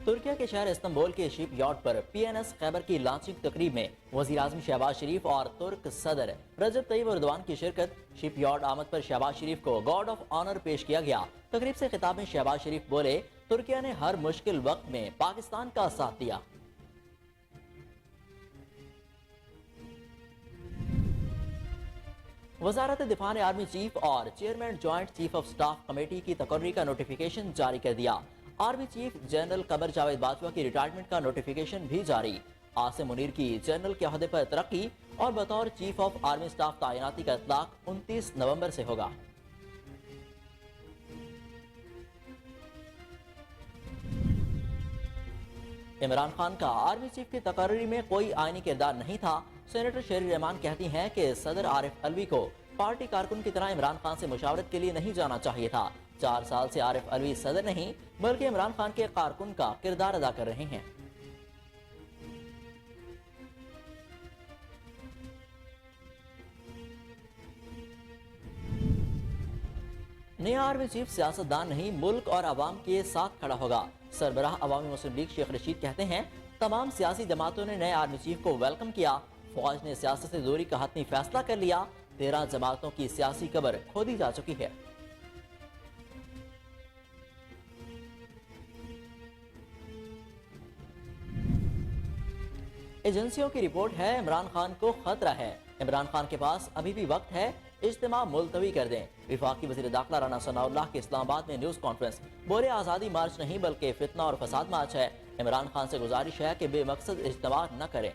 ترکیہ کے شہر استنبول کے شپ یارڈ پر PNS خیبر کی لانچنگ تقریب میں وزیر اعظم شہباز شریف اور ترک صدر رجب طیب اردوان کی شرکت۔ شپ یارڈ آمد پر شہباز شریف کو گارڈ آف آنر پیش کیا گیا۔ تقریب سے خطاب میں شہباز شریف بولے، ترکیہ نے ہر مشکل وقت میں پاکستان کا ساتھ دیا۔ وزارت دفاع نے آرمی چیف اور chairman joint chief of staff committee کی تقرری کا نوٹیفیکیشن جاری کر دیا۔ Army chief general Qamar Javed Bajwa کی ریٹائرمنٹ کا نوٹیفیکیشن بھی جاری۔ عاصم منیر کی جنرل کے عہدے پر ترقی اور بطور چیف آف آرمی سٹاف تعیناتی کا اطلاق 29 نومبر سے ہوگا۔ عمران خان کا آرمی چیف کی تقرری میں کوئی آئینی کردار نہیں تھا۔ سینیٹر شیری رحمان کہتی ہیں کہ صدر عارف علوی کو پارٹی کارکن کی طرح عمران خان سے مشاورت کے لیے نہیں جانا چاہیے تھا۔ 4 سال سے عارف علوی صدر نہیں بلکہ عمران خان کے کارکن کا کردار ادا کر رہے ہیں۔ نیا آرمی چیف سیاستدان نہیں، ملک اور عوام کے ساتھ کھڑا ہوگا۔ سربراہ عوامی مسلم لیگ شیخ رشید کہتے ہیں، تمام سیاسی جماعتوں نے نئے آرمی چیف کو ویلکم کیا۔ فوج نے سیاست سے دوری کا حتمی فیصلہ کر لیا۔ 13 جماعتوں کی سیاسی قبر کھودی جا چکی ہے۔ ایجنسیوں کی رپورٹ ہے، عمران خان کو خطرہ ہے۔ عمران خان کے پاس ابھی بھی وقت ہے، اجتماع ملتوی کر دیں۔ وفاقی وزیر داخلہ رانا ثناء اللہ کی اسلام آباد میں نیوز کانفرنس، بولے آزادی مارچ نہیں بلکہ فتنہ اور فساد مارچ ہے۔ عمران خان سے گزارش ہے کہ بے مقصد اجتماع نہ کریں۔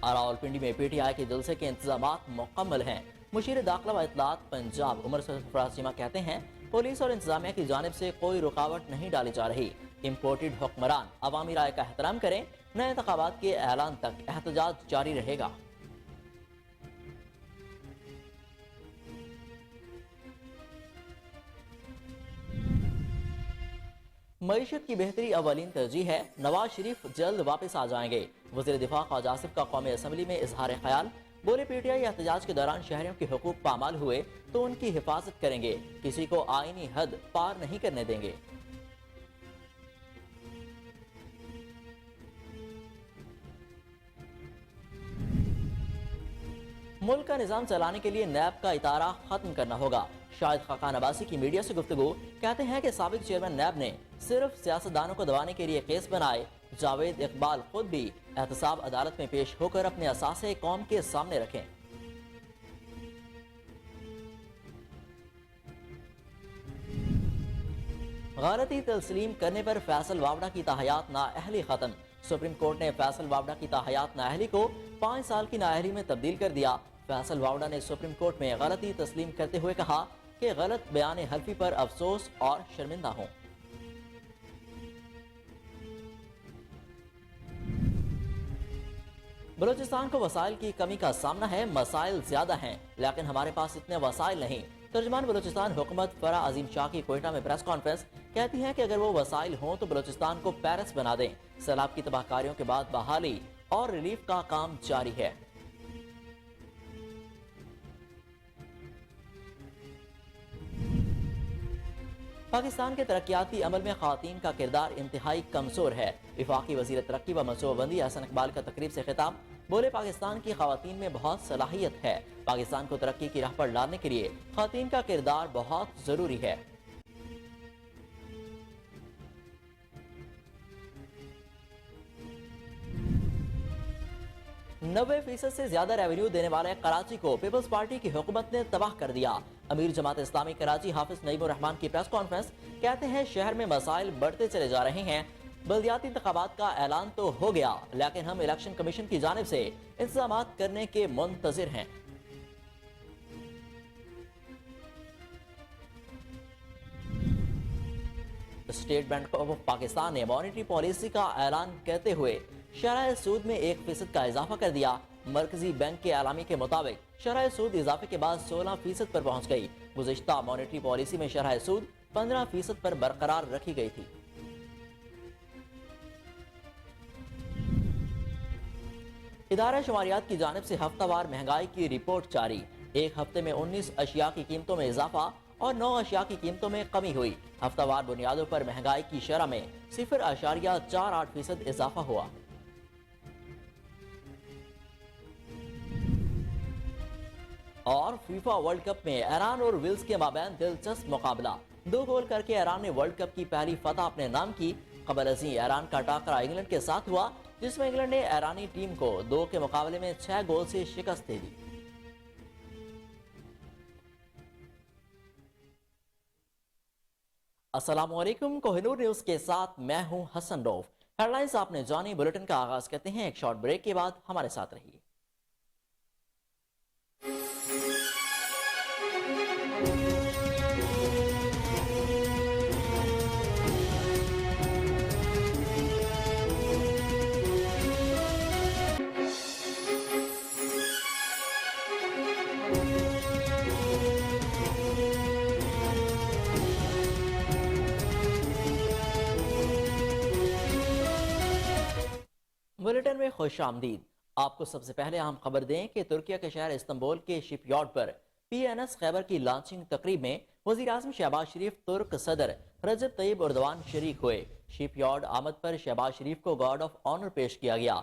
راولپنڈی میں PTI کے جلسے کے انتظامات مکمل ہیں۔ مشیر داخلہ و اطلاعات پنجاب عمر سرفراز چیمہ کہتے ہیں، پولیس اور انتظامیہ کی جانب سے کوئی رکاوٹ نہیں ڈالی جا رہی۔ امپورٹڈ حکمران عوامی رائے کا احترام کریں، نئے انتخابات کے اعلان تک احتجاج جاری رہے گا۔ معیشت کی بہتری اولین ترجیح ہے، نواز شریف جلد واپس آ جائیں گے۔ وزیر دفاع خواجہ آصف کا قومی اسمبلی میں اظہار خیال، بولے PTI احتجاج کے دوران شہریوں کے حقوق پامال ہوئے تو ان کی حفاظت کریں گے، کسی کو آئینی حد پار نہیں کرنے دیں گے۔ ملک کا نظام چلانے کے لیے نیب کا اتارہ ختم کرنا ہوگا۔ شاہد خاقان عباسی کی میڈیا سے گفتگو، کہتے ہیں کہ سابق چیئرمین نیب نے صرف سیاستدانوں کو دبانے کے لیے کیس بنائے۔ جاوید اقبال خود بھی احتساب عدالت میں پیش ہو کر اپنے اثاثے قوم کے سامنے رکھیں۔ غلطی تسلیم کرنے پر فیصل واوڈا کی تاحیات نااہلی ختم۔ سپریم کورٹ نے فیصل واوڈا کی تاحیات نااہلی کو 5 سال کی نااہلی میں تبدیل کر دیا۔ فیصل واوڈا نے سپریم کورٹ میں غلطی تسلیم کرتے ہوئے کہا کہ غلط بیان حلفی پر افسوس اور شرمندہ ہوں۔ بلوچستان کو وسائل کی کمی کا سامنا ہے، مسائل زیادہ ہیں لیکن ہمارے پاس اتنے وسائل نہیں۔ ترجمان بلوچستان حکومت فرح عظیم شاہ کی کوئٹہ میں پریس کانفرنس، کہتی ہیں کہ اگر وہ وسائل ہوں تو بلوچستان کو پیرس بنا دیں۔ سیلاب کی تباہ کاریوں کے بعد بحالی اور ریلیف کا کام جاری ہے۔ پاکستان کے ترقیاتی عمل میں خواتین کا کردار انتہائی کمزور ہے۔ وفاقی وزیر ترقی و منصوبہ بندی احسن اقبال کا تقریب سے خطاب، بولے پاکستان کی خواتین میں بہت صلاحیت ہے، پاکستان کو ترقی کی راہ پر لانے کے لیے خواتین کا کردار بہت ضروری ہے۔ نوے فیصد سے زیادہ ریونیو دینے والے کراچی کو پیپلز پارٹی کی حکومت نے تباہ کر دیا۔ امیر جماعت اسلامی کراچی حافظ نعیم الرحمان کی پریس کانفرنس، کہتے ہیں شہر میں مسائل بڑھتے چلے جا رہے ہیں۔ بلدیاتی انتخابات کا اعلان تو ہو گیا لیکن ہم الیکشن کمیشن کی جانب سے انتظامات کرنے کے منتظر ہیں۔ اسٹیٹ بینک آف پاکستان نے مانیٹری پالیسی کا اعلان کرتے ہوئے شرح سود میں 1% کا اضافہ کر دیا۔ مرکزی بینک کے اعلامیے کے مطابق شرح سود اضافے کے بعد 16% پر پہنچ گئی۔ گزشتہ مانیٹری پالیسی میں شرح سود 15% پر برقرار رکھی گئی تھی۔ ادارہ شماریات کی جانب سے ہفتہ وار مہنگائی کی رپورٹ جاری، ایک ہفتے میں 19 اشیاء کی قیمتوں میں اضافہ اور 9 اشیاء کی قیمتوں میں کمی ہوئی۔ ہفتہ وار بنیادوں پر مہنگائی کی شرح میں 0.48% اضافہ ہوا۔ اور فیفا ورلڈ کپ میں ایران اور ویلز کے مابین دلچسپ مقابلہ، 2 گول کر کے ایران نے ورلڈ کپ کی پہلی فتح اپنے نام کی۔ قبل ازیں ایران کا ٹاکرا انگلینڈ کے ساتھ ہوا، جس میں انگلینڈ نے ایرانی ٹیم کو 2 کے مقابلے میں 6 گول سے شکست دے دی۔ السلام علیکم، کوہ نور نیوز کے ساتھ میں ہوں حسن روف۔ ہیڈ لائنز آپ نے جانی، بلیٹن کا آغاز کرتے ہیں ایک شارٹ بریک کے بعد، ہمارے ساتھ رہیے۔ بلیٹن میں خوش آمدید۔ آپ کو سب سے پہلے اہم خبر دیں کہ ترکیہ کے شہر استنبول کے شپ یارڈ پر PNS خیبر کی لانچنگ تقریب میں وزیر اعظم شہباز شریف، ترک صدر رجب طیب اردوان شریک ہوئے۔ شپ یارڈ آمد پر شہباز شریف کو گارڈ آف آنر پیش کیا گیا۔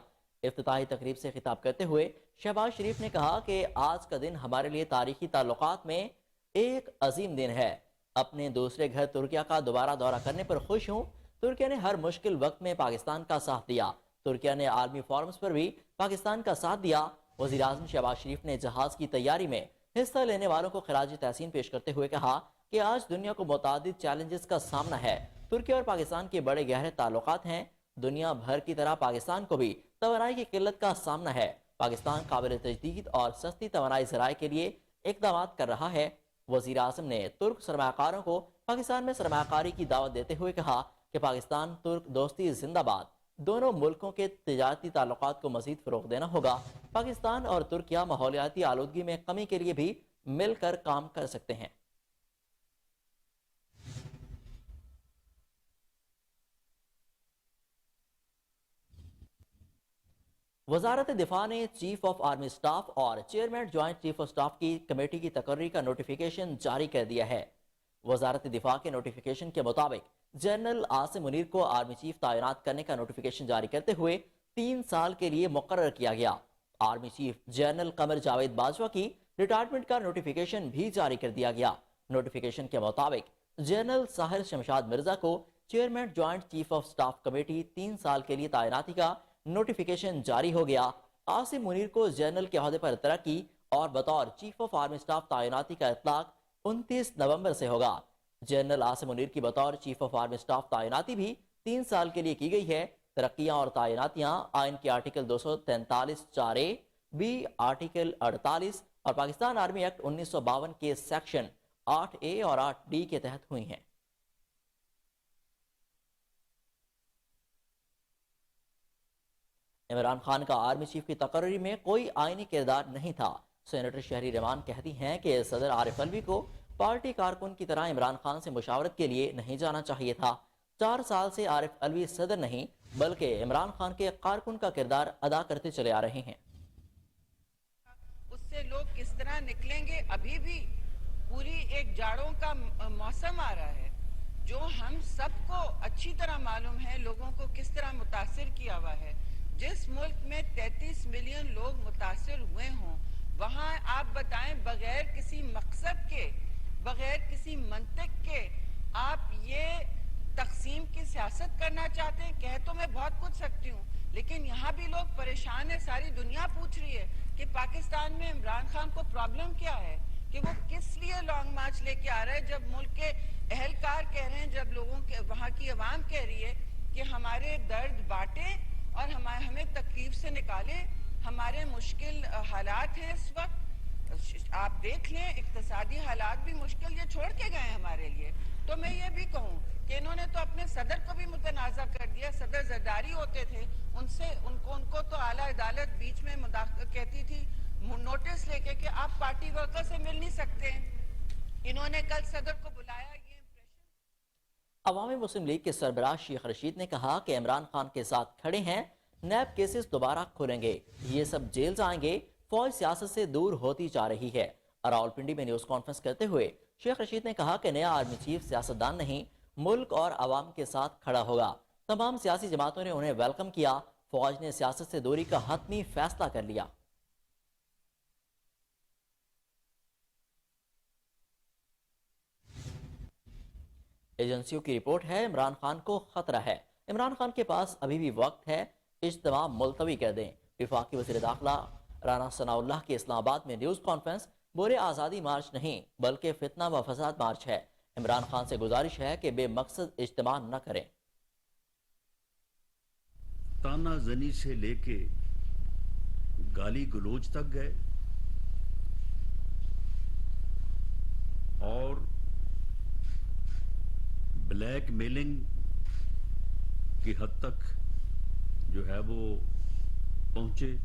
افتتاحی تقریب سے خطاب کرتے ہوئے شہباز شریف نے کہا کہ آج کا دن ہمارے لیے تاریخی تعلقات میں ایک عظیم دن ہے۔ اپنے دوسرے گھر ترکیہ کا دوبارہ دورہ کرنے پر خوش ہوں۔ ترکیہ نے ہر مشکل وقت میں پاکستان کا ساتھ دیا۔ ترکیہ نے عالمی فورمز پر بھی پاکستان کا ساتھ دیا۔ وزیر اعظم شہباز شریف نے جہاز کی تیاری میں حصہ لینے والوں کو خراج تحسین پیش کرتے ہوئے کہا کہ آج دنیا کو متعدد چیلنجز کا سامنا ہے۔ ترکیہ اور پاکستان کے بڑے گہرے تعلقات ہیں۔ دنیا بھر کی طرح پاکستان کو بھی توانائی کی قلت کا سامنا ہے۔ پاکستان قابل تجدید اور سستی توانائی ذرائع کے لیے اقدامات کر رہا ہے۔ وزیر اعظم نے ترک سرمایہ کاروں کو پاکستان میں سرمایہ کاری کی دعوت دیتے ہوئے کہا کہ پاکستان ترک دوستی زندہ باد۔ دونوں ملکوں کے تجارتی تعلقات کو مزید فروغ دینا ہوگا۔ پاکستان اور ترکیہ ماحولیاتی آلودگی میں کمی کے لیے بھی مل کر کام کر سکتے ہیں۔ وزارت دفاع نے چیف آف آرمی سٹاف اور chairman joint chief of staff کی کمیٹی کی تقرری کا نوٹیفیکیشن جاری کر دیا ہے۔ وزارت دفاع کے نوٹیفیکیشن کے مطابق جنرل عاصم منیر کو آرمی چیف تعینات کرنے کا نوٹیفیکیشن جاری کرتے ہوئے 3 سال کے لیے مقرر کیا گیا۔ Army chief general Qamar Javed Bajwa کی ریٹائرمنٹ کا نوٹیفیکیشن بھی جاری کر دیا گیا۔ نوٹیفیکیشن کے مطابق جنرل ساحر شمشاد مرزا کو chairman joint chief of staff committee 3 سال کے لیے تعیناتی کا نوٹیفیکیشن جاری ہو گیا۔ عاصم منیر کو جنرل کے عہدے پر ترقی اور بطور چیف آف آرمی سٹاف تعیناتی کا اطلاق 29 نومبر سے ہوگا۔ جنرل عاصم منیر کی بطور چیف آف آرمی سٹاف تعیناتی بھی 3 سال کے لیے کی گئی ہے۔ ترقیاں اور تعیناتیاں آئین کے آرٹیکل 243(4)(a), بی آرٹیکل 48 اور پاکستان آرمی ایکٹ 1952 کے سیکشن 8(a) اور 8(d) کے تحت ہوئی ہیں۔ عمران خان کا آرمی چیف کی تقرری میں کوئی آئینی کردار نہیں تھا۔ سینیٹر شہری رحمان کہتی ہیں کہ صدر عارف الوی کو پارٹی کارکن کی طرح عمران خان سے مشاورت کے لیے نہیں جانا چاہیے تھا۔ 4 سال سے عارف الوی صدر نہیں بلکہ عمران خان کے کارکن کا کردار ادا کرتے چلے آ رہے ہیں۔ اس سے لوگ کس طرح نکلیں گے، ابھی بھی پوری ایک جاڑوں کا موسم آ رہا ہے جو ہم سب کو اچھی طرح معلوم ہے لوگوں کو کس طرح متاثر کیا ہوا ہے۔ جس ملک میں 33 ملین لوگ متاثر ہوئے ہوں، وہاں آپ بتائیں بغیر کسی مقصد کے، بغیر کسی منطق کے آپ یہ تقسیم کی سیاست کرنا چاہتے ہیں۔ کہہ تو میں بہت کچھ سکتی ہوں، لیکن یہاں بھی لوگ پریشان ہیں۔ ساری دنیا پوچھ رہی ہے کہ پاکستان میں عمران خان کو پرابلم کیا ہے، کہ وہ کس لیے لانگ مارچ لے کے آ رہا ہے، جب ملک کے اہلکار کہہ رہے ہیں، جب لوگوں کے وہاں کی عوام کہہ رہی ہے کہ ہمارے درد بانٹیں اور ہمیں تکلیف سے نکالیں۔ ہمارے مشکل حالات ہیں اس وقت، آپ دیکھ لیں اقتصادی حالات بھی مشکل یہ چھوڑ کے گئے ہمارے لیے۔ تو میں یہ بھی کہوں کہ انہوں نے تو اپنے صدر کو بھی متنازع کر دیا۔ صدر زرداری ہوتے تھے، ان کو تو اعلیٰ عدالت بیچ میں کہتی تھی نوٹس لے کے کہ آپ پارٹی ورکر سے مل نہیں سکتے۔ انہوں نے کل صدر کو بلایا۔ یہ عوامی مسلم لیگ کے سربراہ شیخ رشید نے کہا کہ عمران خان کے ساتھ کھڑے ہیں، نیب کیسز دوبارہ کھولیں گے، یہ سب جیل جائیں گے، فوج سیاست سے دور ہوتی جا رہی ہے۔ راولپنڈی میں نیوز کانفرنس کرتے ہوئے شیخ رشید نے کہا کہ نیا آرمی چیف سیاستدان نہیں، ملک اور عوام کے ساتھ کھڑا ہوگا۔ تمام سیاسی جماعتوں نے انہیں ویلکم کیا۔ فوج نے سیاست سے دوری کا حتمی فیصلہ کر لیا۔ ایجنسیوں کی رپورٹ ہے عمران خان کو خطرہ ہے۔ عمران خان کے پاس ابھی بھی وقت ہے، اجتماع ملتوی کر دیں۔ وفاقی وزیر داخلہ رانا ثناء اللہ کی اسلام آباد میں نیوز کانفرنس، بولے آزادی مارچ نہیں بلکہ فتنہ و فساد مارچ ہے۔ عمران خان سے گزارش ہے کہ بے مقصد اجتماع نہ کریں۔ تانا زنی سے لے کے گالی گلوچ تک گئے اور بلیک میلنگ کی حد تک جو ہے وہ پہنچے۔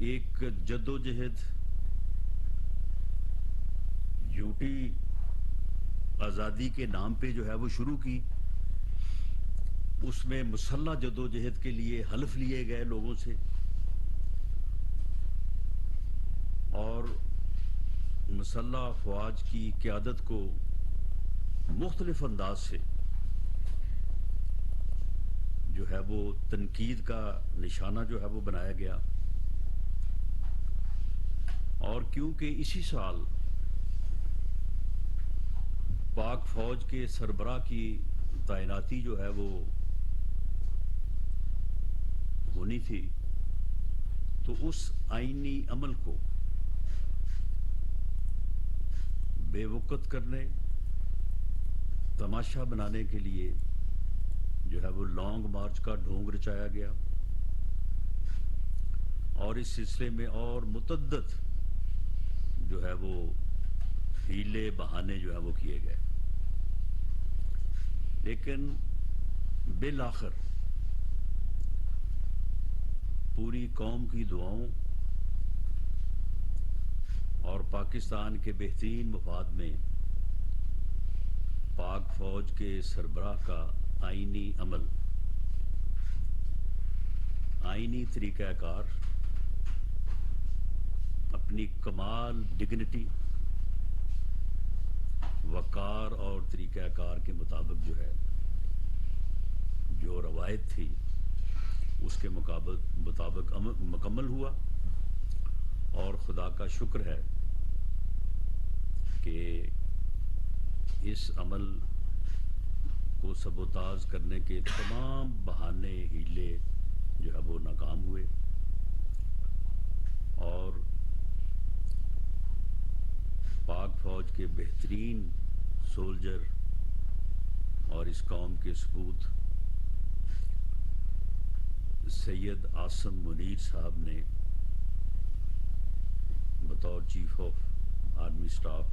ایک جدوجہد یوٹی آزادی کے نام پہ جو ہے وہ شروع کی، اس میں مسلح جدوجہد کے لیے حلف لیے گئے لوگوں سے، اور مسلح افواج کی قیادت کو مختلف انداز سے جو ہے وہ تنقید کا نشانہ جو ہے وہ بنایا گیا۔ اور کیونکہ اسی سال پاک فوج کے سربراہ کی تعیناتی جو ہے وہ ہونی تھی، تو اس آئینی عمل کو بے وقت کرنے، تماشا بنانے کے لیے جو ہے وہ لانگ مارچ کا ڈھونگ رچایا گیا، اور اس سلسلے میں اور متعدد جو ہے وہ ہیلے بہانے جو ہے وہ کیے گئے۔ لیکن بالآخر پوری قوم کی دعاؤں اور پاکستان کے بہترین مفاد میں پاک فوج کے سربراہ کا آئینی عمل، آئینی طریقہ کار اپنی کمال ڈگنیٹی، وقار اور طریقہ کار کے مطابق جو ہے جو روایت تھی اس کے مطابق مکمل ہوا۔ اور خدا کا شکر ہے کہ اس عمل کو سبوتاژ کرنے کے تمام بہانے ہیلے جو ہے وہ ناکام ہوئے، اور پاک فوج کے بہترین سولجر اور اس قوم کے سپوت سید عاصم منیر صاحب نے بطور چیف آف آرمی سٹاف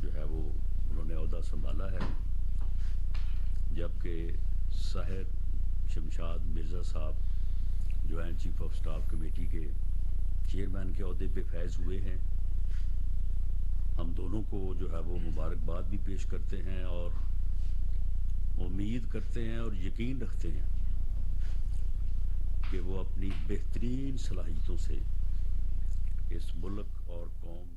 جو ہے وہ انہوں نے عہدہ سنبھالا ہے، جبکہ ساحر شمشاد مرزا صاحب joint chief of staff committee کے چیئرمین کے عہدے پہ فیض ہوئے ہیں۔ ہم دونوں کو جو ہے وہ مبارکباد بھی پیش کرتے ہیں اور امید کرتے ہیں اور یقین رکھتے ہیں کہ وہ اپنی بہترین صلاحیتوں سے اس ملک اور قوم۔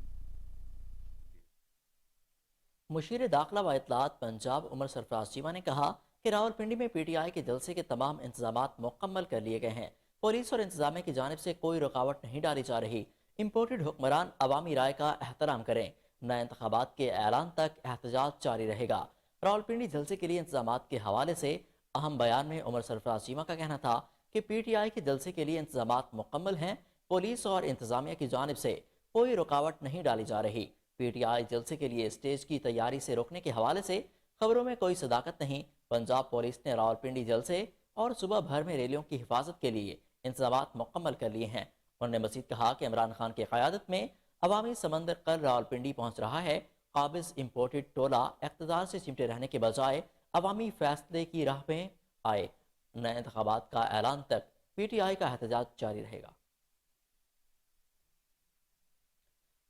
مشیر داخلہ و اطلاعات پنجاب عمر سرفراز چیمہ نے کہا کہ راولپنڈی میں پی ٹی آئی کے جلسے کے تمام انتظامات مکمل کر لیے گئے ہیں۔ پولیس اور انتظامیہ کی جانب سے کوئی رکاوٹ نہیں ڈالی جا رہی۔ امپورٹڈ حکمران عوامی رائے کا احترام کریں۔ نئے انتخابات کے اعلان تک احتجاج جاری رہے گا۔ راولپنڈی جلسے کے لیے انتظامات کے حوالے سے اہم بیان میں عمر سرفراز چیمہ کا کہنا تھا کہ پی ٹی آئی کے جلسے کے لیے انتظامات مکمل ہیں۔ پولیس اور انتظامیہ کی جانب سے کوئی رکاوٹ نہیں ڈالی جا رہی۔ پی ٹی آئی جلسے کے لیے اسٹیج کی تیاری سے روکنے کے حوالے سے خبروں میں کوئی صداقت نہیں۔ پنجاب پولیس نے راولپنڈی جلسے اور صبح بھر میں ریلیوں کی حفاظت کے لیے انتظامات مکمل کر لیے ہیں۔ انہوں نے مزید کہا کہ عمران خان کی قیادت میں عوامی سمندر کل راولپنڈی پہنچ رہا ہے۔ قابض امپورٹڈ ٹولہ اقتدار سے چمٹے رہنے کے بجائے عوامی فیصلے کی راہ پہ آئے۔ نئے انتخابات کا اعلان تک پی ٹی آئی کا احتجاج جاری رہے گا۔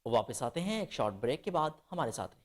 واپس آتے ہیں ایک شارٹ بریک کے بعد، ہمارے ساتھ رہیے۔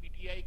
PTI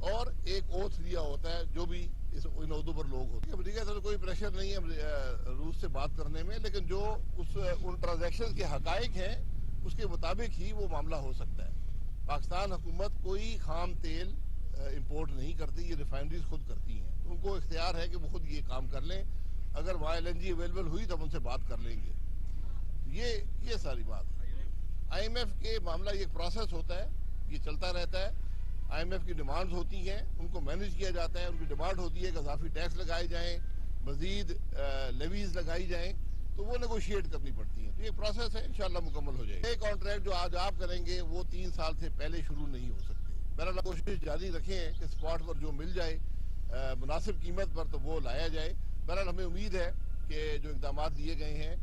اور ایک اوتھ لیا ہوتا ہے جو بھی ان عہدوں پر لوگ ہوتے ہیں. امریکہ سے کوئی پریشر نہیں ہے روس سے بات کرنے میں, لیکن جو ان ٹرانزیکشن کے حقائق ہیں اس کے مطابق ہی وہ معاملہ ہو سکتا ہے. پاکستان حکومت کوئی خام تیل امپورٹ نہیں کرتی, یہ ریفائنریز خود کرتی ہیں. ان کو اختیار ہے کہ وہ خود یہ کام کر لیں. اگر وہاں LNG اویلیبل ہوئی تو ہم ان سے بات کر لیں گے. یہ ساری بات ہے. IMF کے معاملہ یہ پروسیس ہوتا ہے, یہ چلتا رہتا ہے. IMF کی ڈیمانڈز ہوتی ہیں, ان کو مینیج کیا جاتا ہے. ان کی ڈیمانڈ ہوتی ہے کہ اضافی ٹیکس لگائے جائیں, مزید لیویز لگائی جائیں, تو وہ نیگوشیٹ کرنی پڑتی ہیں. تو یہ پروسیس ہے, انشاءاللہ مکمل ہو جائے گا. یہ کانٹریکٹ جو آج آپ کریں گے وہ 3 سال سے پہلے شروع نہیں ہو سکتے. بہرحال کوشش جاری رکھیں کہ اسپاٹ پر جو مل جائے مناسب قیمت پر تو وہ لایا جائے. بہرحال ہمیں امید ہے کہ جو اقدامات لیے گئے ہیں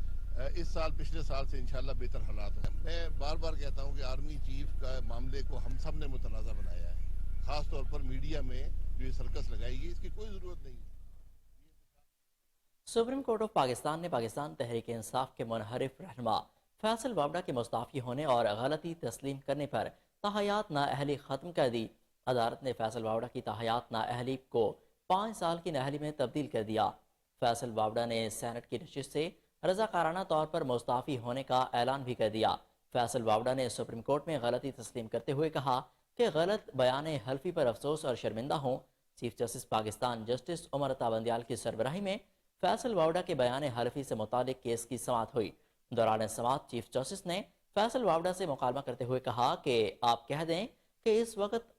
اس سال پچھلے سال سے انشاءاللہ بہتر حالات ہیں. میں بار بار کہتا ہوں کہ آرمی چیف کا معاملے کو ہم سب نے متنازع بنایا ہے. خاص طور پر میڈیا میں جو یہ سرکس لگائی گئی اس کی کوئی ضرورت نہیں. سپریم کورٹ آف پاکستان نے پاکستان تحریک انصاف کے منحرف رہنما فیصل وابڈا کے مستعفی ہونے اور غلطی تسلیم کرنے پر تاحیات نااہلی ختم کر دی. عدالت نے فیصل وابڈا کی تاحیات نااہلی کو 5 سال کی نااہلی میں تبدیل کر دیا. فیصل وابڈا نے سینٹ کی نشست سے رضاکارانہ طور پر مستعفی ہونے کا اعلان بھی کر دیا. فیصل وابڈا نے سپریم کورٹ میں غلطی تسلیم کرتے ہوئے کہا کہ غلط بیان حلفی پر افسوس اور شرمندہ ہوں. Chief justice Pakistan justice Umar Ata Bandial کی سربراہی میں فیصل وابڈا کے بیان حلفی سے متعلق کیس کی سماعت ہوئی. دوران سماعت چیف جسٹس نے فیصل وابڈا سے مکالمہ کرتے ہوئے کہا کہ آپ کہہ دیں کہ اس وقت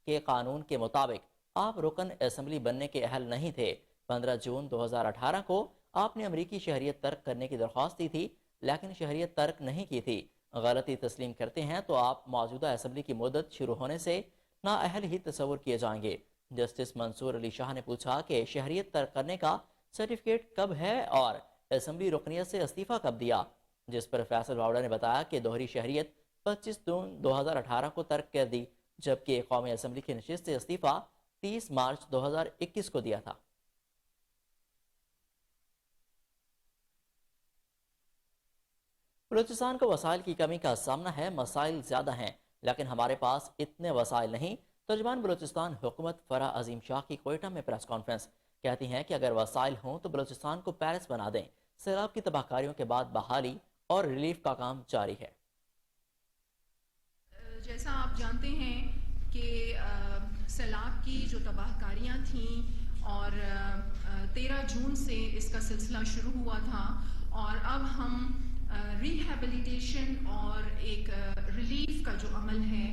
کے قانون کے مطابق آپ رکن اسمبلی بننے کے اہل نہیں تھے. 15 جون 2018 کو آپ نے امریکی شہریت ترک کرنے کی درخواست دی تھی, لیکن شہریت ترک نہیں کی تھی. غلطی تسلیم کرتے ہیں تو آپ موجودہ اسمبلی کی مدت شروع ہونے سے نااہل ہی تصور کیے جائیں گے. جسٹس منصور علی شاہ نے پوچھا کہ شہریت ترک کرنے کا سرٹیفکیٹ کب ہے اور اسمبلی رکنیت سے استعفیٰ کب دیا, جس پر فیصل وابڈا نے بتایا کہ دوہری شہریت 25 جون 2018 کو ترک کر دی, جبکہ قومی اسمبلی کی نشست سے استعفیٰ 30 مارچ 2021 کو دیا تھا. بلوچستان کو وسائل کی کمی کا سامنا ہے. مسائل زیادہ ہیں لیکن ہمارے پاس اتنے وسائل نہیں. ترجمان بلوچستان حکومت فرح عظیم شاہ کی کوئٹہ میں پریس کانفرنس. کہتی ہیں کہ اگر وسائل ہوں تو بلوچستان کو پیرس بنا دیں. سیلاب کی تباہ کاریوں کے بعد بحالی اور ریلیف کا کام جاری ہے. جیسا آپ جانتے ہیں کہ سیلاب کی جو تباہ کاریاں تھیں اور 13 جون سے اس کا سلسلہ شروع ہوا تھا, اور اب ہم ریہیبلیٹیشن اور ایک ریلیف کا جو عمل ہے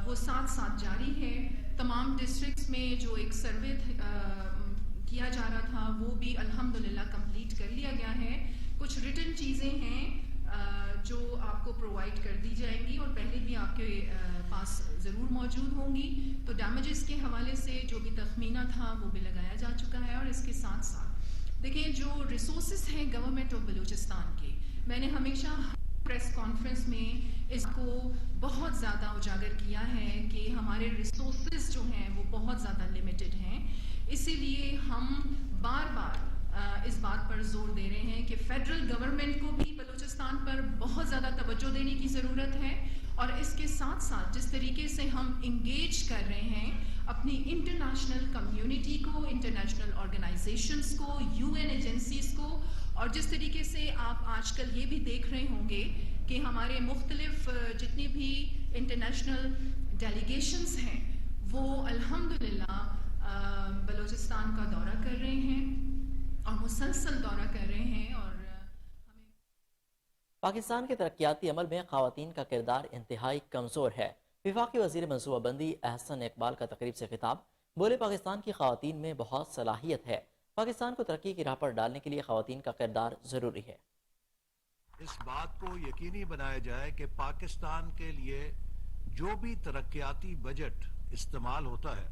وہ ساتھ ساتھ جاری ہے. تمام ڈسٹرکٹس میں جو ایک سروے کیا جا رہا تھا وہ بھی الحمدللہ کمپلیٹ کر لیا گیا ہے. کچھ ریٹن چیزیں ہیں جو آپ کو پرووائڈ کر دی جائیں گی اور پہلے بھی آپ کے پاس ضرور موجود ہوں گی. تو ڈیمیجز کے حوالے سے جو بھی تخمینہ تھا وہ بھی لگایا جا چکا ہے. اور اس کے ساتھ ساتھ دیکھیں جو ریسورسز ہیں گورنمنٹ آف بلوچستان کے, میں نے ہمیشہ پریس کانفرنس میں اس کو بہت زیادہ اجاگر کیا ہے کہ ہمارے ریسورسز جو ہیں وہ بہت زیادہ لیمیٹڈ ہیں. اسی لیے ہم بار بار اس بات پر زور دے رہے ہیں کہ فیڈرل گورنمنٹ کو بھی بلوچستان پر بہت زیادہ توجہ دینے کی ضرورت ہے. اور اس کے ساتھ ساتھ جس طریقے سے ہم انگیج کر رہے ہیں اپنی انٹرنیشنل کمیونٹی کو, انٹرنیشنل آرگنائزیشنز کو, UN ایجنسیز کو, اور جس طریقے سے آپ آج کل یہ بھی دیکھ رہے ہوں گے کہ ہمارے مختلف جتنی بھی انٹرنیشنل ڈیلیگیشنز ہیں وہ الحمدللہ بلوچستان کا دورہ کر رہے ہیں اور مسلسل دورہ کر رہے ہیں. اور پاکستان کے ترقیاتی عمل میں خواتین کا کردار انتہائی کمزور ہے. وفاقی وزیر منصوبہ بندی احسن اقبال کا تقریب سے خطاب. بولے پاکستان کی خواتین میں بہت صلاحیت ہے. پاکستان کو ترقی کی راہ پر ڈالنے کے لیے خواتین کا کردار ضروری ہے. اس بات کو یقینی بنایا جائے کہ پاکستان کے لیے جو بھی ترقیاتی بجٹ استعمال ہوتا ہے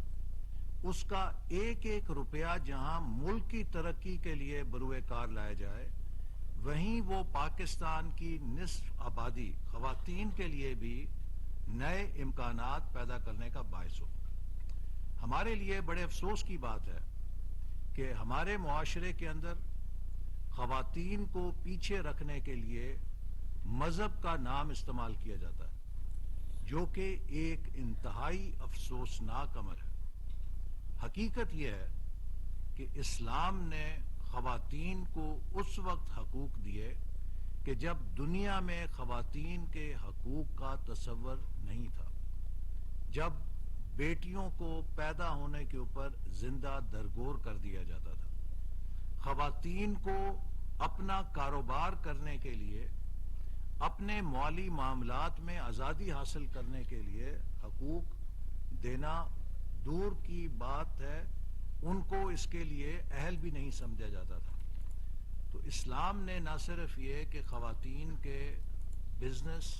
اس کا ایک ایک روپیہ جہاں ملک کی ترقی کے لیے بروئے کار لایا جائے, وہیں وہ پاکستان کی نصف آبادی خواتین کے لیے بھی نئے امکانات پیدا کرنے کا باعث ہو. ہمارے لیے بڑے افسوس کی بات ہے کہ ہمارے معاشرے کے اندر خواتین کو پیچھے رکھنے کے لیے مذہب کا نام استعمال کیا جاتا ہے, جو کہ ایک انتہائی افسوسناک امر ہے. حقیقت یہ ہے کہ اسلام نے خواتین کو اس وقت حقوق دیے کہ جب دنیا میں خواتین کے حقوق کا تصور نہیں تھا، جب بیٹیوں کو پیدا ہونے کے اوپر زندہ درگور کر دیا جاتا تھا، خواتین کو اپنا کاروبار کرنے کے لیے، اپنے مالی معاملات میں آزادی حاصل کرنے کے لیے حقوق دینا دور کی بات ہے، ان کو اس کے لیے اہل بھی نہیں سمجھا جاتا تھا۔ تو اسلام نے نہ صرف یہ کہ خواتین کے بزنس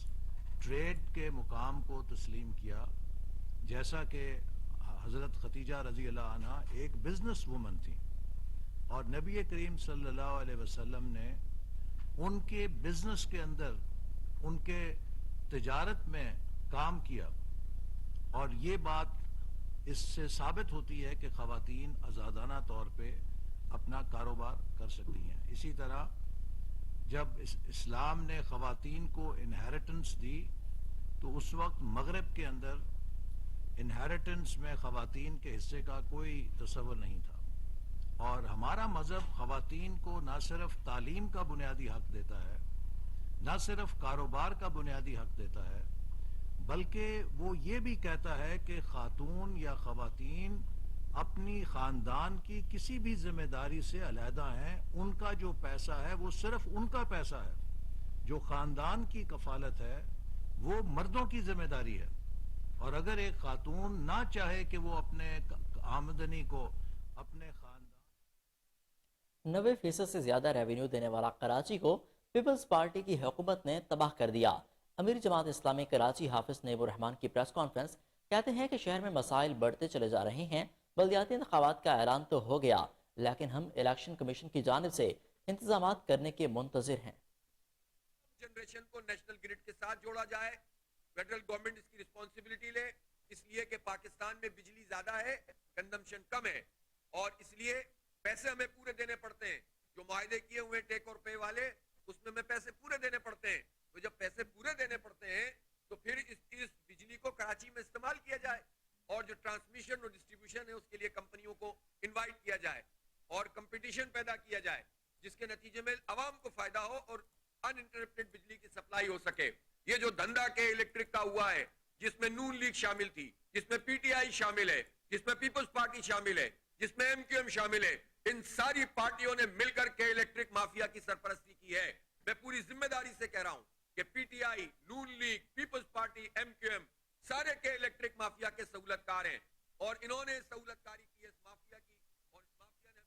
ٹریڈ کے مقام کو تسلیم کیا، جیسا کہ حضرت خدیجہ رضی اللہ عنہ ایک بزنس وومن تھی، اور نبی کریم صلی اللہ علیہ وسلم نے ان کے بزنس کے اندر، ان کے تجارت میں کام کیا، اور یہ بات اس سے ثابت ہوتی ہے کہ خواتین آزادانہ طور پہ اپنا کاروبار کر سکتی ہیں۔ اسی طرح جب اسلام نے خواتین کو انہیریٹنس دی تو اس وقت مغرب کے اندر انہیریٹنس میں خواتین کے حصے کا کوئی تصور نہیں تھا، اور ہمارا مذہب خواتین کو نہ صرف تعلیم کا بنیادی حق دیتا ہے، نہ صرف کاروبار کا بنیادی حق دیتا ہے، بلکہ وہ یہ بھی کہتا ہے کہ خاتون یا خواتین اپنی خاندان کی کسی بھی ذمہ داری سے علیحدہ ہیں، ان کا جو پیسہ ہے وہ صرف ان کا پیسہ ہے، جو خاندان کی کفالت ہے وہ مردوں کی ذمہ داری ہے، اور اگر ایک خاتون نہ چاہے کہ وہ اپنے آمدنی کو اپنے خاندان 90% سے زیادہ ریونیو دینے والا کراچی کو پیپلز پارٹی کی حکومت نے تباہ کر دیا۔ امیر جماعت اسلامی کراچی حافظ نعیم الرحمان کی پریس کانفرنس کہتے ہیں کہ شہر میں مسائل بڑھتے چلے جا رہے ہیں، بلدیاتی انتخابات کا اعلان تو ہو گیا لیکن ہم الیکشن کمیشن کی جانب سے انتظامات کرنے کے منتظر ہیں۔ جنریشن کو نیشنل گریڈ کے ساتھ جوڑا جائے، فیڈرل گورنمنٹ اس کی رسپانسبلٹی لے، اس لیے کہ پاکستان میں بجلی زیادہ ہے، کنزمپشن کم ہے، اور اس لیے پیسے ہمیں پورے دینے پڑتے ہیں، جو معاہدے کیے ہوئے ٹیک اور پے والے، اس میں ہمیں پیسے پورے دینے پڑتے ہیں۔ تو جب پیسے پورے دینے پڑتے ہیں تو پھر اس بجلی کو کراچی میں استعمال کیا جائے، اور جو ٹرانسمیشن اور ڈسٹریبیوشن ہے اس کے لیے کمپنیوں کو انوائٹ کیا جائے اور کمپٹیشن پیدا کیا جائے، جس کے نتیجے میں عوام کو فائدہ ہو اور ان انٹرپٹڈ بجلی کی سپلائی ہو سکے۔ یہ جو دھندا کے الیکٹرک کا ہوا ہے، جس میں نون لیگ شامل تھی، جس میں پی ٹی آئی شامل ہے، جس میں پیپلز پارٹی شامل ہے، جس میں ایم کیو ایم شامل ہے، ان ساری پارٹیوں نے مل کر کے الیکٹرک مافیا کی سرپرستی کی ہے۔ میں پوری ذمہ داری سے کہہ رہا ہوں کہ P T I, Noon League, Peoples Party, M Q M سارے کے الیکٹرک مافیا کے سہولت کار ہیں، اور انہوں نے سہولت کاری کی ہے اس مافیا کی، اور اس مافیا نے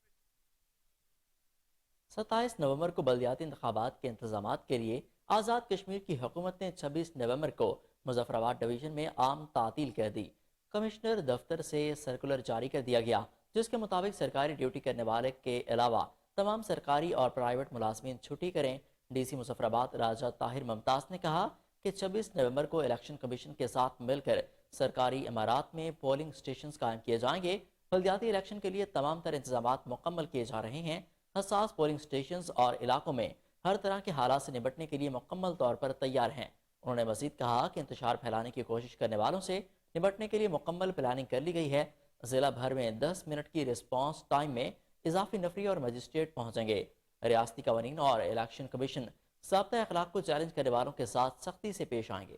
27 نومبر کو بلدیاتی انتخابات کے انتظامات کے لیے آزاد کشمیر کی حکومت نے 26 نومبر کو مظفر آباد ڈویژن میں عام تعطیل کر دی۔ کمشنر دفتر سے سرکولر جاری کر دیا گیا جس کے مطابق سرکاری ڈیوٹی کرنے والے کے علاوہ تمام سرکاری اور پرائیویٹ ملازمین چھٹی کریں۔ ڈی سی مظفر آباد راجہ طاہر ممتاز نے کہا کہ 26 نومبر کو الیکشن کمیشن کے ساتھ مل کر سرکاری عمارات میں پولنگ سٹیشنز قائم کیے جائیں گے۔ بلدیاتی الیکشن کے لیے تمام تر انتظامات مکمل کیے جا رہے ہیں۔ حساس پولنگ سٹیشنز اور علاقوں میں ہر طرح کے حالات سے نمٹنے کے لیے مکمل طور پر تیار ہیں۔ انہوں نے مزید کہا کہ انتشار پھیلانے کی کوشش کرنے والوں سے نمٹنے کے لیے مکمل پلاننگ کر لی گئی ہے۔ ضلع بھر میں 10 منٹ کی رسپانس ٹائم میں اضافی نفری اور مجسٹریٹ پہنچیں گے۔ ریاستی قوانین اور الیکشن کمیشن ضابطۂ اخلاق کو چیلنج کرنے والوں کے ساتھ سختی سے پیش آئیں گے۔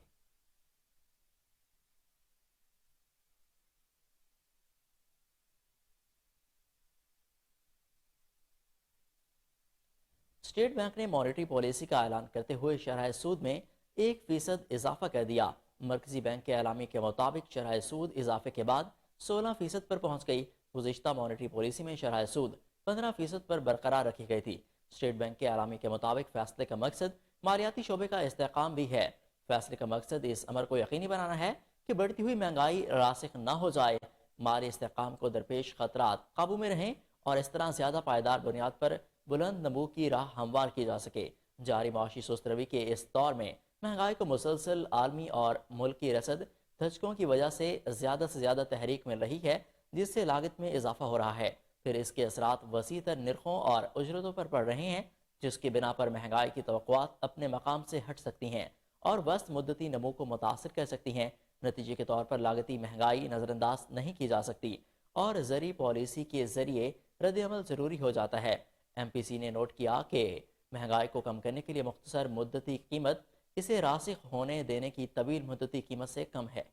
اسٹیٹ بینک نے مانیٹری پالیسی کا اعلان کرتے ہوئے شرح سود میں 1% اضافہ کر دیا۔ مرکزی بینک کے اعلامیے کے مطابق شرح سود اضافے کے بعد 16% پر پہنچ گئی۔ گزشتہ مانیٹری پالیسی میں شرح سود 15% پر برقرار رکھی گئی تھی۔ اسٹیٹ بینک کے اعلامیے کے مطابق فیصلے کا مقصد مالیاتی شعبے کا استحکام بھی ہے۔ فیصلے کا مقصد اس امر کو یقینی بنانا ہے کہ بڑھتی ہوئی مہنگائی راسخ نہ ہو جائے، مالی استحکام کو درپیش خطرات قابو میں رہیں اور اس طرح زیادہ پائیدار بنیاد پر بلند نمو کی راہ ہموار کی جا سکے۔ جاری معاشی سست روی کے اس دور میں مہنگائی کو مسلسل عالمی اور ملکی رسد دھچکوں کی وجہ سے زیادہ تحریک مل رہی ہے، جس سے لاگت میں اضافہ ہو رہا ہے۔ پھر اس کے اثرات وسیع تر نرخوں اور اجرتوں پر پڑ رہے ہیں، جس کی بنا پر مہنگائی کی توقعات اپنے مقام سے ہٹ سکتی ہیں اور وسط مدتی نمو کو متاثر کر سکتی ہیں۔ نتیجے کے طور پر لاگتی مہنگائی نظر انداز نہیں کی جا سکتی اور زرعی پالیسی کے ذریعے رد عمل ضروری ہو جاتا ہے۔ ایم پی سی نے نوٹ کیا کہ مہنگائی کو کم کرنے کے لیے مختصر مدتی قیمت اسے راسخ ہونے دینے کی طویل مدتی قیمت سے کم ہے۔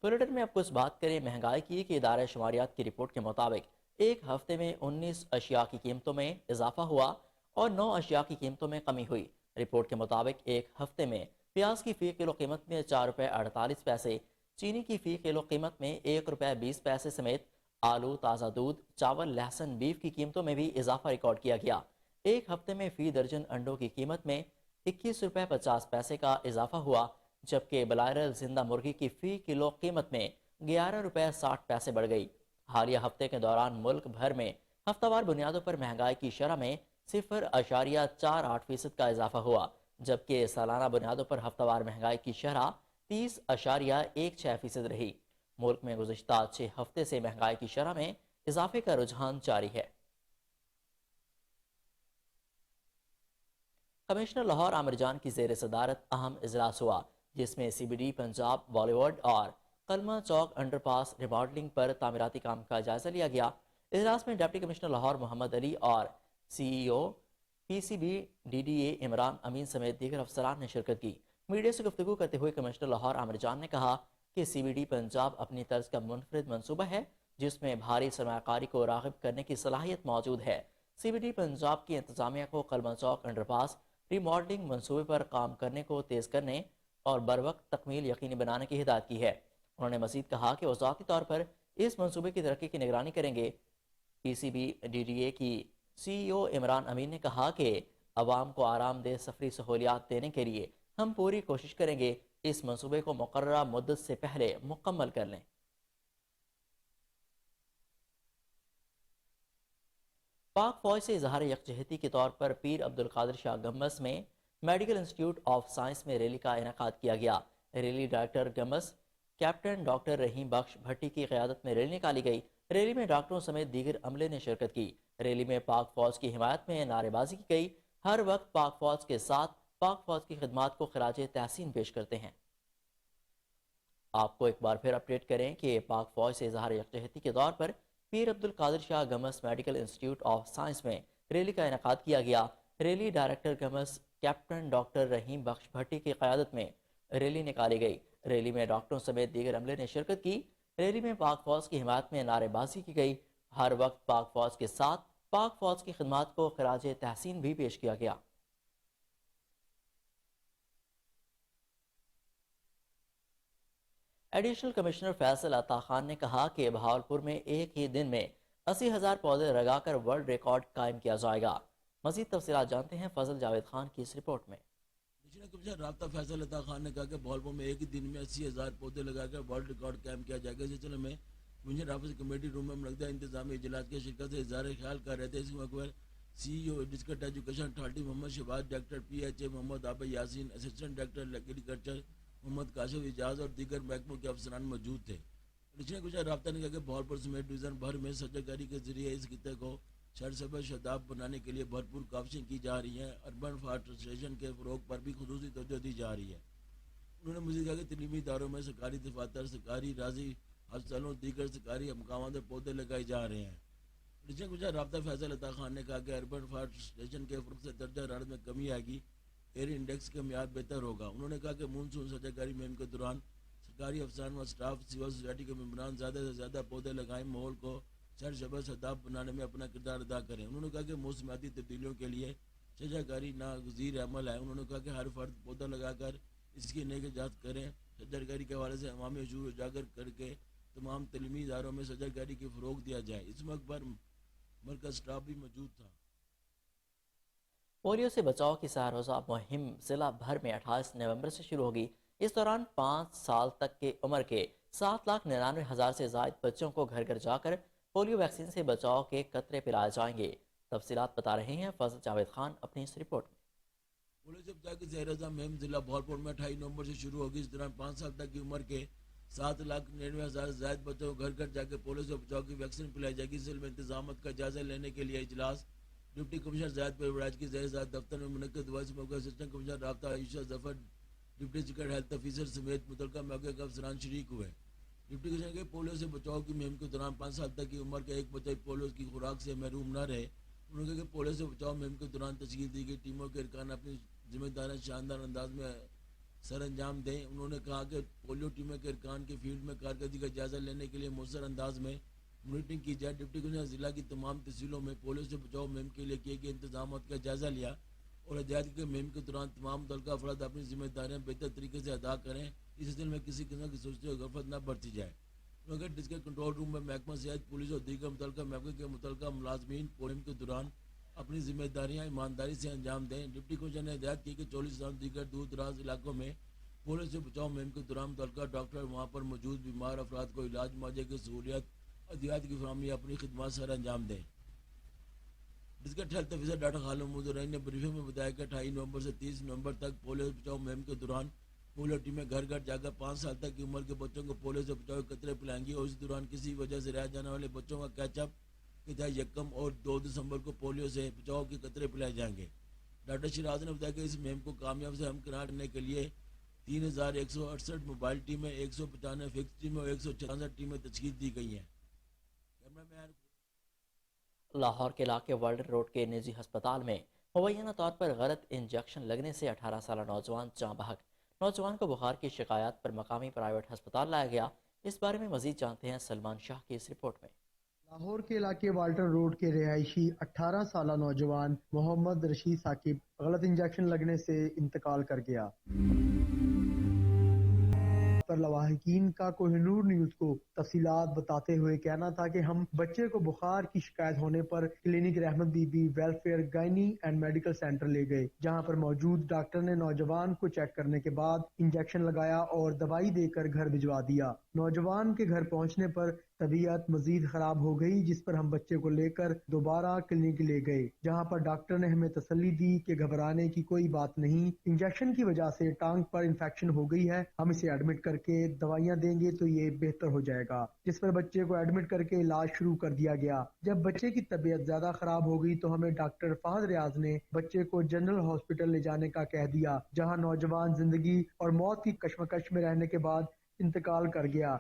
بلیٹن میں اب کچھ بات کریں مہنگائی کی کہ ادارہ شماریات کی رپورٹ کے مطابق ایک ہفتے میں 19 اشیاء کی قیمتوں میں اضافہ ہوا اور 9 اشیاء کی قیمتوں میں کمی ہوئی۔ رپورٹ کے مطابق ایک ہفتے میں پیاز کی فی کلو قیمت میں 4 روپے 48 پیسے، چینی کی فی کلو قیمت میں 1 روپے 20 پیسے سمیت آلو، تازہ دودھ، چاول، لہسن، بیف کی قیمتوں میں بھی اضافہ ریکارڈ کیا گیا۔ ایک ہفتے میں فی درجن انڈوں کی قیمت میں 21 روپے 50 پیسے کا اضافہ ہوا، جبکہ بلائرل زندہ مرغی کی فی کلو قیمت میں 11 روپے 60 پیسے بڑھ گئی۔ حالیہ ہفتے کے دوران ملک بھر میں ہفتہ وار بنیادوں پر مہنگائی کی شرح میں 0.48% کا اضافہ ہوا، جبکہ سالانہ بنیادوں پر ہفتہ وار مہنگائی کی شرح 30.16% رہی۔ ملک میں گزشتہ 6 ہفتے سے مہنگائی کی شرح میں اضافے کا رجحان جاری ہے۔ کمشنر لاہور عامر جان کی زیر صدارت اہم اجلاس ہوا، جس میں C B D Punjab Bollywood اور کلمہ چوک انڈر پاس ریماڈلنگ پر تعمیراتی کام کا جائزہ لیا گیا۔ اجلاس میں ڈپٹی کمشنر لاہور محمد علی اور C E O P C B D D A Imran Amin سمیت دیگر افسران نے شرکت کی۔ میڈیا سے گفتگو کرتے ہوئے کمشنر لاہور عامر جان نے کہا کہ سی بی ڈی پنجاب اپنی طرز کا منفرد منصوبہ ہے جس میں بھاری سرمایہ کاری کو راغب کرنے کی صلاحیت موجود ہے۔ سی بی ڈی پنجاب کی انتظامیہ کو کلمہ چوک انڈر پاس ری ماڈلنگ منصوبے پر کام کرنے کو تیز کرنے اور بروقت تکمیل یقینی بنانے کی ہدایت کی ہے۔ انہوں نے مزید کہا کہ وہ ذاتی طور پر اس منصوبے کی ترقی کی نگرانی کریں گے۔ P C B D D A کی سی ای او عمران امین نے کہا کہ عوام کو آرام دہ سفری سہولیات دینے کے لیے ہم پوری کوشش کریں گے اس منصوبے کو مقررہ مدت سے پہلے مکمل کر لیں۔ پاک فوج سے اظہار یکجہتی کے طور پر پیر عبدالقادر شاہ گمس میں میڈیکل انسٹیٹیوٹ آف سائنس میں ریلی کا انعقاد کیا گیا۔ Rally director GIMS captain doctor Rahim Bakhsh Bhatti کی قیادت میں ریلی نکالی گئی۔ ریلی میں ڈاکٹروں سمیت دیگر عملے نے شرکت کی۔ ریلی میں پاک فوج کی حمایت میں نعرے بازی کی گئی۔ ہر وقت پاک فوج کے ساتھ، پاک فوج کی خدمات کو خراج تحسین پیش کرتے ہیں۔ آپ کو ایک بار پھر اپڈیٹ کریں کہ پاک فوج سے اظہار یکجہتی کے طور پر Pir Abdul Qadir Shah GIMS medical institute of science میں ریلی کا انعقاد کیا گیا۔ Rally director GIMS captain doctor Rahim Bakhsh Bhatti کی قیادت میں ریلی نکالی گئی۔ ریلی میں ڈاکٹروں سمیت دیگر عملے نے شرکت کی۔ ریلی میں پاک فوج کی حمایت میں نعرے بازی کی گئی۔ ہر وقت پاک فوج کے ساتھ، پاک فوج کی خدمات کو خراج تحسین بھی پیش کیا گیا۔ ایڈیشنل کمشنر فیصل عطا خان نے کہا کہ بہاولپور میں ایک ہی دن میں 80,000 پودے لگا کر ورلڈ ریکارڈ قائم کیا جائے گا۔ مزید تفصیلات جانتے ہیں فضل جاوید خان کی اس رپورٹ میں۔ ایڈیشنل کمشنر رابطہ فیصل عطا خان نے کہا کہ بہاولپور میں ایک ہی دن میں 80,000 پودے لگا کر ورلڈ ریکارڈ قائم کیا جائے گا۔ اس سلسلے میں کمشنر آفس کمیٹی روم میں منعقدہ انتظامی اجلاس کے شرکت سے اظہار خیال کر رہے تھے۔ اس موقع پر C E O district education authority Muhammad Shahbaz, director P H A Muhammad Abid Yasin, assistant director agriculture Muhammad Kashif Ijaz اور دیگر محکموں کے افسران موجود تھے۔ ایڈیشنل کمشنر رابطہ نے کہا کہ بہاولپور سمیت ڈویژن بھر میں سجاکاری کے ذریعے اس خطے کو سرسبز شاداب بنانے کے لیے بھرپور کوششیں کی جا رہی ہیں۔ اربن فارسٹریشن کے فروغ پر بھی خصوصی توجہ دی جا رہی ہے۔ انہوں نے مزید کہا کہ تعلیمی اداروں میں سرکاری دفاتر، سرکاری راضی ہسپتالوں، دیگر سرکاری مقامات پر پودے لگائے جا رہے ہیں۔ ایڈیشنل کمشنر رابطہ فیصل عطا خان نے کہا کہ اربن فارسٹریشن کے فروغ سے درجہ حرارت میں کمی آئے گی، ایئر انڈیکس کا معیار بہتر ہوگا۔ انہوں نے کہا کہ مونسون سجاکاری مہم کے دوران سرکاری افسران و اسٹاف، سول سوسائٹی کے ممبران زیادہ سے زیادہ پودے لگائیں، ماحول کو سرسبز شاداب بنانے میں اپنا کردار ادا کریں۔ انہوں نے کہا کہ موسمیاتی تبدیلیوں کے لیے شجرکاری ناگزیر عمل ہے۔ انہوں نے کہا کہ ہر فرد پودا لگا کر اس کی نیک ایجاد کریں۔ شجرکاری کے حوالے سے عوامی شعور اجاگر کر کے تمام تعلیمی اداروں میں شجرکاری کی فروغ دیا جائے۔ اس موقع پر مرکز اسٹاف بھی موجود تھا۔ پولیو سے بچاؤ کی سہ روزہ مہم ضلع بھر میں 28 نومبر سے شروع ہوگی۔ اس دوران 5 سال تک کے عمر کے 7,99,000 سے زائد بچوں کو گھر گھر جا کر پولیو ویکسین سے بچاؤ کے قطرے پلائے جائیں گے۔ تفصیلات بتا رہے ہیں فضل جاوید خان اپنی اس رپورٹ میں۔ پولیو سے بچاؤ کی سہ روزہ مہم ضلع بہاولپور میں 28 نومبر سے شروع ہوگی۔ اس دوران 5 سال تک کی عمر کے 7,99,000 سے زائد بچوں کو گھر گھر جا کے پولیو سے بچاؤ کی ویکسین پلائی جائے گی۔ اس میں انتظامات کا جائزہ لینے کے لیے اجلاس ڈپٹی کمشنر زید پروراج کی زیر صدارت دفتر میں منعقد ہوا۔ اس موقع اسسٹنٹ کمشنر رابطہ عائشہ ظفر، ڈپٹی سیکرٹری ہیلتھ آفیسر سمیت متعلقہ موقع کے افسران شریک ہوئے. ڈپٹی کمشنر کے پولیو سے بچاؤ کی مہم کے دوران 5 سال تک کی عمر کا ایک بچہ پولیو کی خوراک سے محروم نہ رہے. انہوں نے کہا کہ پولیو سے بچاؤ مہم کے دوران تشکیل دی گئی ٹیموں کے ارکان اپنی ذمہ داریاں شاندار انداز میں سر انجام دیں. انہوں نے کہا کہ پولیو ٹیموں کے ارکان کے فیلڈ میں کارکردگی کا جائزہ لینے کے لیے مؤثر انداز میں مانیٹرنگ کی جائے. ڈپٹی کمشنر ضلع کی تمام تحصیلوں میں پولیو سے بچاؤ مہم کے لیے کیے گئے انتظامات کا جائزہ لیا اور ہدایت کی مہم کے دوران تمام متعلقہ افراد اپنی ذمہ داریاں بہتر طریقے سے ادا کریں. اس سلسلے میں کسی قسم کی سوچتی اور غفلت نہ برتی جائے. انہوں نے ڈسٹرکٹ کنٹرول روم میں محکمہ صحت پولیس اور دیگر متعلقہ محکمے کے متعلقہ ملازمین پولنگ کے دوران اپنی ذمہ داریاں ایمانداری سے انجام دیں. ڈپٹی کمشنر نے ہدایت کی کہ 44 اور دیگر دور دراز علاقوں میں پولیو سے بچاؤ مہم کے دوران متعلقہ ڈاکٹر وہاں پر موجود بیمار افراد کو علاج معالجے کی سہولیات ادویات کی فراہمی اپنی خدمات سر انجام دیں. ڈسٹرکٹ ہیلتھ آفیسر ڈاکٹر خالد محمود الرحیم نے بریفنگ میں بتایا کہ 28 نومبر سے 30 نومبر تک پولیو سے بچاؤ مہم کے دوران پولیو ٹیمیں گھر گھر جا کر 5 سال تک کی عمر کے بچوں کو پولیو سے بچاؤ کے قطرے پلائیں گی اور اس دوران کسی وجہ سے رہ جانے والے بچوں کا کیچ اپ کے تحت 1 اور 2 دسمبر کو پولیو سے بچاؤ کے قطرے پلائے جائیں گے. ڈاکٹر شیراز نے بتایا کہ اس مہم کو کامیاب سے ہمکنار کرنے کے لیے 3168 موبائل ٹیمیں 195 فکس ٹیمیں اور 166 ٹیمیں تشکیل دی گئی ہیں. لاہور کے علاقے ورلڈ روڈ کے نجی ہسپتال میں مبینہ طور پر غلط انجیکشن لگنے سے 18 سالہ نوجوان جاں بحق. نوجوان کو بخار کی شکایات پر مقامی پرائیویٹ ہسپتال لایا گیا. اس بارے میں مزید جانتے ہیں سلمان شاہ کی اس رپورٹ میں. لاہور کے علاقے والٹر روڈ کے رہائشی 18 سالہ نوجوان محمد رشید ثاقب غلط انجیکشن لگنے سے انتقال کر گیا. پر لواحقین کا کوہ نور نیوز کو تفصیلات بتاتے ہوئے کہنا تھا کہ ہم بچے کو بخار کی شکایت ہونے پر کلینک رحمت be be welfare گائنی and medical centre لے گئے، جہاں پر موجود ڈاکٹر نے نوجوان کو چیک کرنے کے بعد انجیکشن لگایا اور دوائی دے کر گھر بھجوا دیا. نوجوان کے گھر پہنچنے پر طبیعت مزید خراب ہو گئی، جس پر ہم بچے کو لے کر دوبارہ کلینک لے گئے، جہاں پر ڈاکٹر نے ہمیں تسلی دی کہ گھبرانے کی کوئی بات نہیں، انجیکشن کی وجہ سے ٹانگ پر انفیکشن ہو گئی ہے، ہم اسے ایڈمٹ کر کے دوائیاں دیں گے تو یہ بہتر ہو جائے گا. جس پر بچے کو ایڈمٹ کر کے علاج شروع کر دیا گیا. جب بچے کی طبیعت زیادہ خراب ہو گئی تو ہمیں ڈاکٹر فہد ریاض نے بچے کو جنرل ہاسپٹل لے جانے کا کہہ دیا، جہاں نوجوان زندگی اور موت کی کشمکش میں رہنے کے بعد انتقال کر گیا.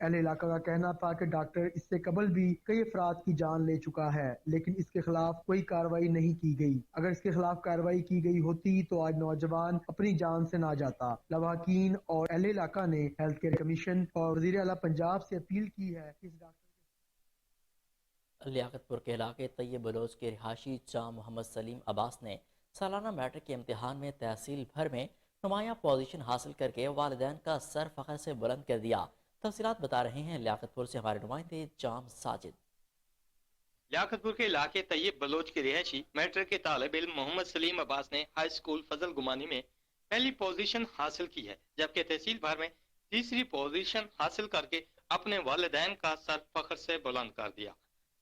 اہل علاقہ کا کہنا تھا کہ ڈاکٹر اس سے قبل بھی کئی افراد کی جان لے چکا ہے، لیکن اس کے خلاف کوئی کارروائی نہیں کی گئی. اگر اس کے خلاف کارروائی کی گئی ہوتی تو آج نوجوان اپنی جان سے نہ جاتا. لواحقین اور اہل علاقہ نے ہیلتھ کیئر کمیشن اور وزیر اعلیٰ پنجاب سے اپیل کی ہے کہ اس ڈاکٹر لیاقت پور کے علاقے طیب بلوچ کے رہائشی جاں محمد سلیم عباس نے سالانہ میٹرک کے امتحان میں تحصیل بھر میں نمایاں پوزیشن حاصل کر کے والدین کا سر فخر سے بلند کر دیا. تفصیلات بتا رہے ہیں لیاقت پور سے ہمارے نمائندے جام ساجد. لیاقت پور کے علاقے طیب بلوچ کے رہائشی میٹرک کے طالب علم محمد سلیم عباس نے ہائی اسکول فضل گمانی میں پہلی پوزیشن حاصل کی ہے، جبکہ تحصیل بھر میں تیسری پوزیشن حاصل کر کے اپنے والدین کا سر فخر سے بلند کر دیا.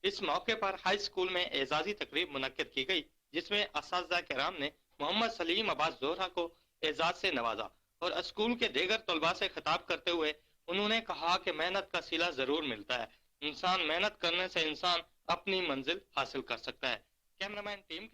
اس موقع پر ہائی اسکول میں اعزازی تقریب منعقد کی گئی، جس میں اساتذہ کرام نے محمد سلیم عباس زہرا کو اعزاز سے نوازا اور اسکول کے دیگر طلباء سے خطاب کرتے ہوئے انہوں نے کہا کہ محنت کا صلہ ضرور ملتا ہے، انسان محنت کرنے سے انسان اپنی منزل حاصل کر سکتا ہے. کیمرہ مین ٹیم کے